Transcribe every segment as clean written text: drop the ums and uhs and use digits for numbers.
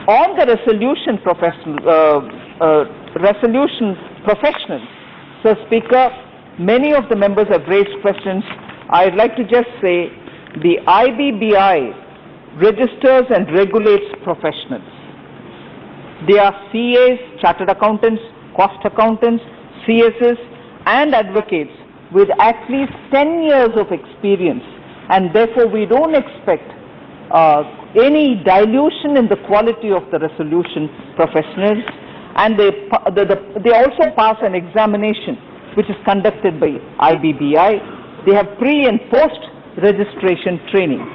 On the resolution professionals, Sir Speaker, many of the members have raised questions. I'd like to just say the IBBI registers and regulates professionals. They are CAs, chartered accountants, cost accountants, CSs, and advocates with at least 10 years of experience, and therefore we don't expect any dilution in the quality of the resolution professionals. And they also pass an examination which is conducted by IBBI. They have pre and post registration training.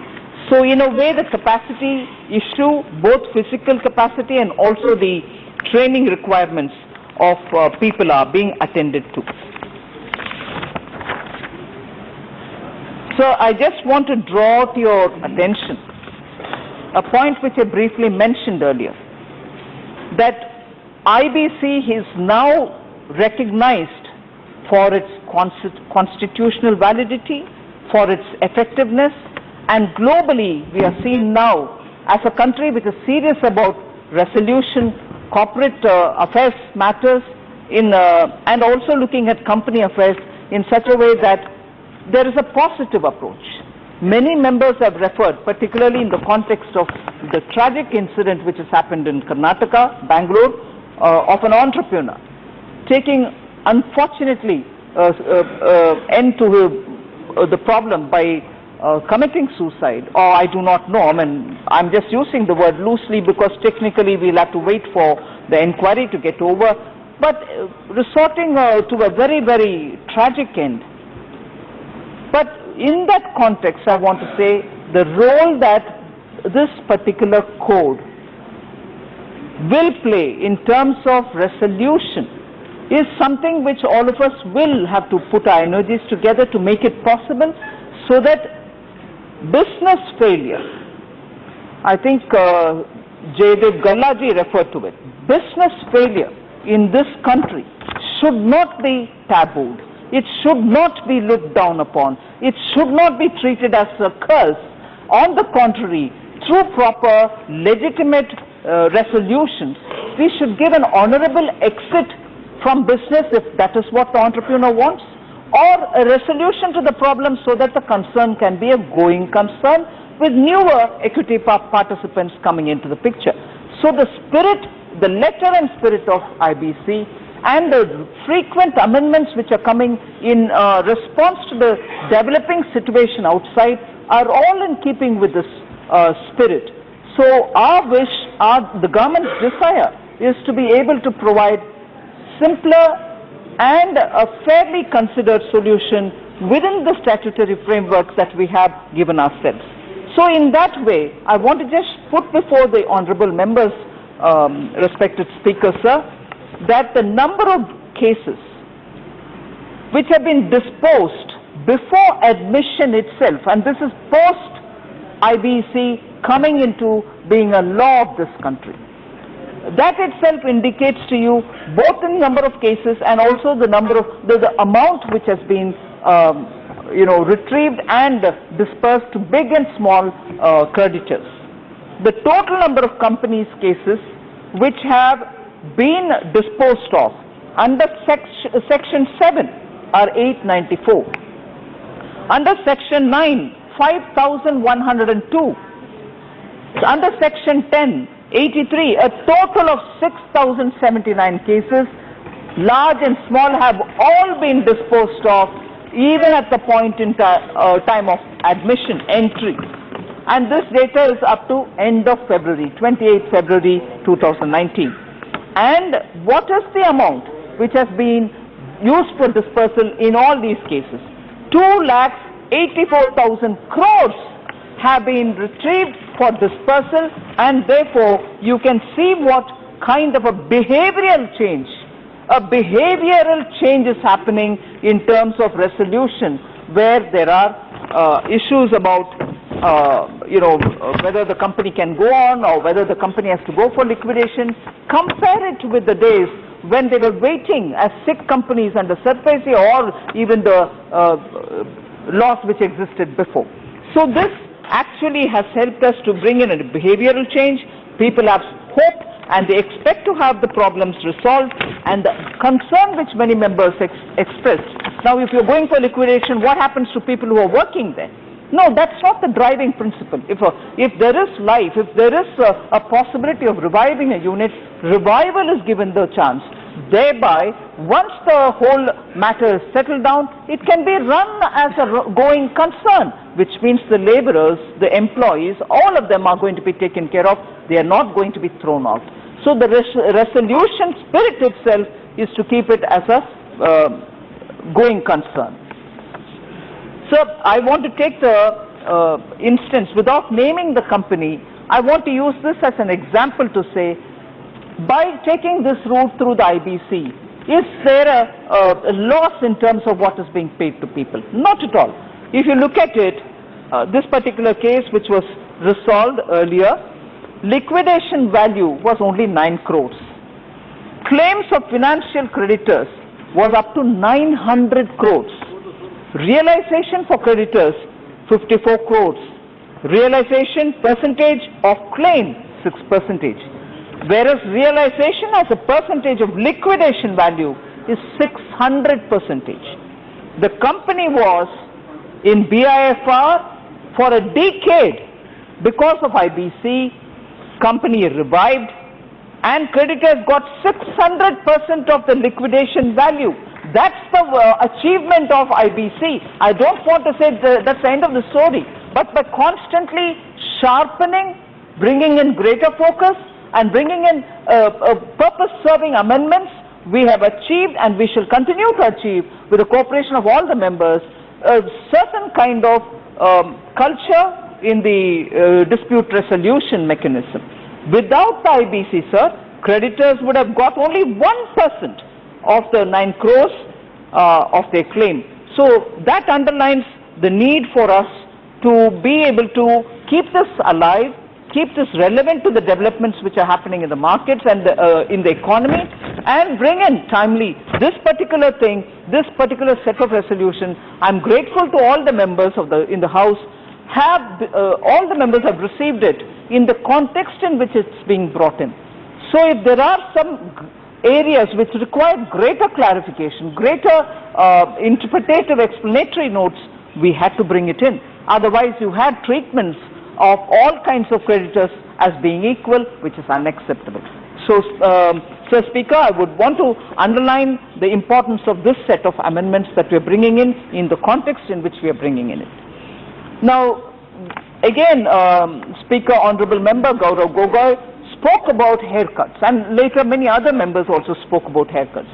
So in a way the capacity issue, both physical capacity and also the training requirements of people are being attended to. So I just want to draw to your attention a point which I briefly mentioned earlier, that IBC is now recognized for its constitutional validity, for its effectiveness, and globally we are seen now as a country which is serious about resolution, corporate affairs matters, and also looking at company affairs in such a way that there is a positive approach. Many members have referred, particularly in the context of the tragic incident which has happened in Karnataka, Bangalore, of an entrepreneur taking, unfortunately, end to the problem by committing suicide, or I do not know. I mean, I'm just using the word loosely because technically we'll have to wait for the inquiry to get over, but resorting to a very, very tragic end. But in that context, I want to say the role that this particular code will play in terms of resolution is something which all of us will have to put our energies together to make it possible, so that business failure, I think Jaydev Gallaji referred to it, business failure in this country should not be tabooed. It should not be looked down upon. It should not be treated as a curse. On the contrary, through proper, legitimate resolutions, we should give an honorable exit from business if that is what the entrepreneur wants, or a resolution to the problem so that the concern can be a going concern with newer equity participants coming into the picture. So the spirit, the letter and spirit of IBC and the frequent amendments which are coming in response to the developing situation outside are all in keeping with this spirit. So our wish, the government's desire is to be able to provide simpler and a fairly considered solution within the statutory frameworks that we have given ourselves. So in that way, I want to just put before the honorable members, respected Speaker, sir, that the number of cases which have been disposed before admission itself, and this is post IBC coming into being a law of this country, that itself indicates to you both the number of cases and also the number of the amount which has been retrieved and dispersed to big and small creditors. The total number of companies cases which have been disposed of under section 7 are 894. Under section 9, 5,102. Under section 10, 83, a total of 6,079 cases, large and small, have all been disposed of even at the point in time of admission, entry. And this data is up to end of February, 28th February 2019. And what is the amount which has been used for dispersal in all these cases? 2,84,000 crores have been retrieved for dispersal, and therefore you can see what kind of a behavioral change is happening in terms of resolution, where there are issues about whether the company can go on or whether the company has to go for liquidation. Compare it with the days when they were waiting as sick companies under SARFAESI or even the laws which existed before. So this actually has helped us to bring in a behavioral change. People have hope and they expect to have the problems resolved, and the concern which many members expressed. Now, if you're going for liquidation, what happens to people who are working there? No, that's not the driving principle. If there is life, if there is a possibility of reviving a unit, revival is given the chance. Thereby, once the whole matter is settled down, it can be run as a going concern, which means the laborers, the employees, all of them are going to be taken care of. They are not going to be thrown out. So the resolution spirit itself is to keep it as a going concern. So I want to take the instance, without naming the company, I want to use this as an example to say, by taking this route through the IBC, is there a loss in terms of what is being paid to people? Not at all. If you look at it, this particular case which was resolved earlier, liquidation value was only 9 crores. Claims of financial creditors was up to 900 crores. Realization for creditors, 54 crores. Realization percentage of claim, 6%. Whereas realization as a percentage of liquidation value is 600%. The company was in BIFR for a decade. Because of IBC, company revived and creditors got 600% of the liquidation value. That's the achievement of IBC. I don't want to say that's the end of the story, but by constantly sharpening, bringing in greater focus and bringing in purpose-serving amendments, we have achieved and we shall continue to achieve, with the cooperation of all the members, a certain kind of culture in the dispute resolution mechanism. Without the IBC, sir, creditors would have got only 1% of the 9 crores of their claim. So that underlines the need for us to be able to keep this alive, keep this relevant to the developments which are happening in the markets and in the economy, and bring in timely this particular thing, this particular set of resolution. I'm grateful to all the members of in the House. All the members have received it in the context in which it's being brought in. So if there are some areas which require greater clarification, greater interpretative explanatory notes, we had to bring it in. Otherwise, you had treatments of all kinds of creditors as being equal, which is unacceptable. So, Sir Speaker, I would want to underline the importance of this set of amendments that we are bringing in the context in which we are bringing in it. Now, again, Speaker, Honorable Member Gaurav Gogoi spoke about haircuts, and later many other members also spoke about haircuts.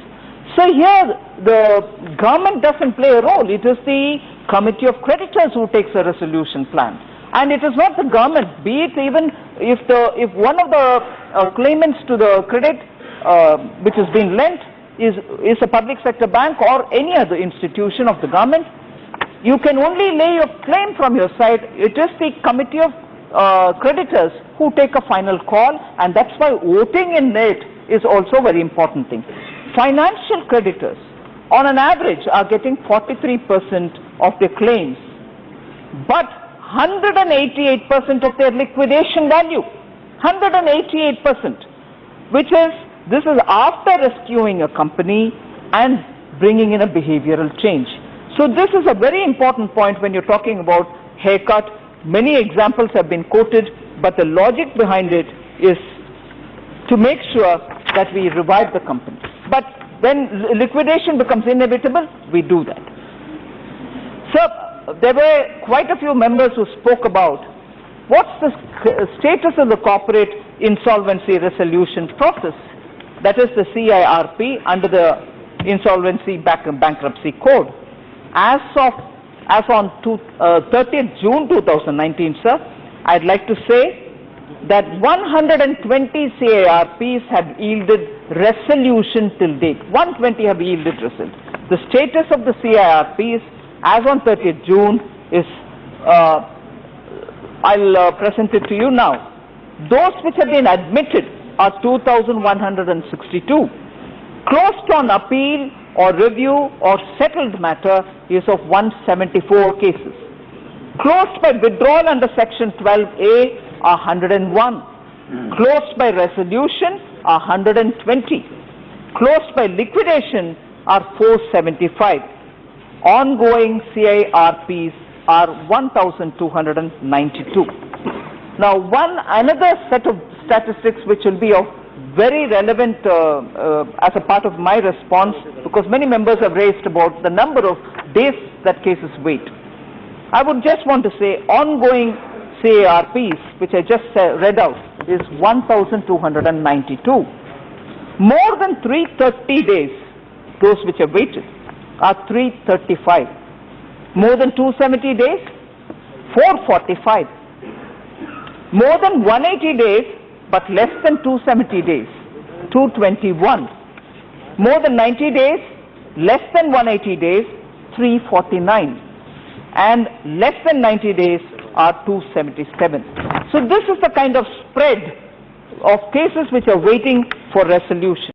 So here, the government doesn't play a role. It is the Committee of Creditors who takes a resolution plan. And it is not the government, be it even if one of the claimants to the credit which is being lent is a public sector bank or any other institution of the government, you can only lay your claim from your side. It is the Committee of Creditors who take a final call, and that's why voting in it is also a very important thing. Financial creditors, on an average, are getting 43% of their claims, but 188% of their liquidation value, 188%, this is after rescuing a company and bringing in a behavioral change. So this is a very important point when you're talking about haircut. Many examples have been quoted, but the logic behind it is to make sure that we revive the company. But when liquidation becomes inevitable, we do that. So there were quite a few members who spoke about what's the status of the corporate insolvency resolution process, that is the CIRP under the Insolvency Bankruptcy Code. As on 30th June 2019, sir, I'd like to say that 120 CIRPs have yielded resolution till date. 120 have yielded result. The status of the CIRPs as on 30th June is, I'll present it to you now. Those which have been admitted are 2,162. Closed on appeal or review or settled matter is of 174 cases. Closed by withdrawal under Section 12A are 101. Closed by resolution are 120. Closed by liquidation are 475. Ongoing CIRPs are 1,292. Now, another set of statistics which will be of very relevant as a part of my response, because many members have raised about the number of days that cases wait. I would just want to say ongoing CIRPs, which I just read out, is 1,292. More than 330 days, those which are waited, are 335. More than 270 days, 445. More than 180 days, but less than 270 days, 221. More than 90 days, less than 180 days, 349. And less than 90 days are 277. So this is the kind of spread of cases which are waiting for resolution.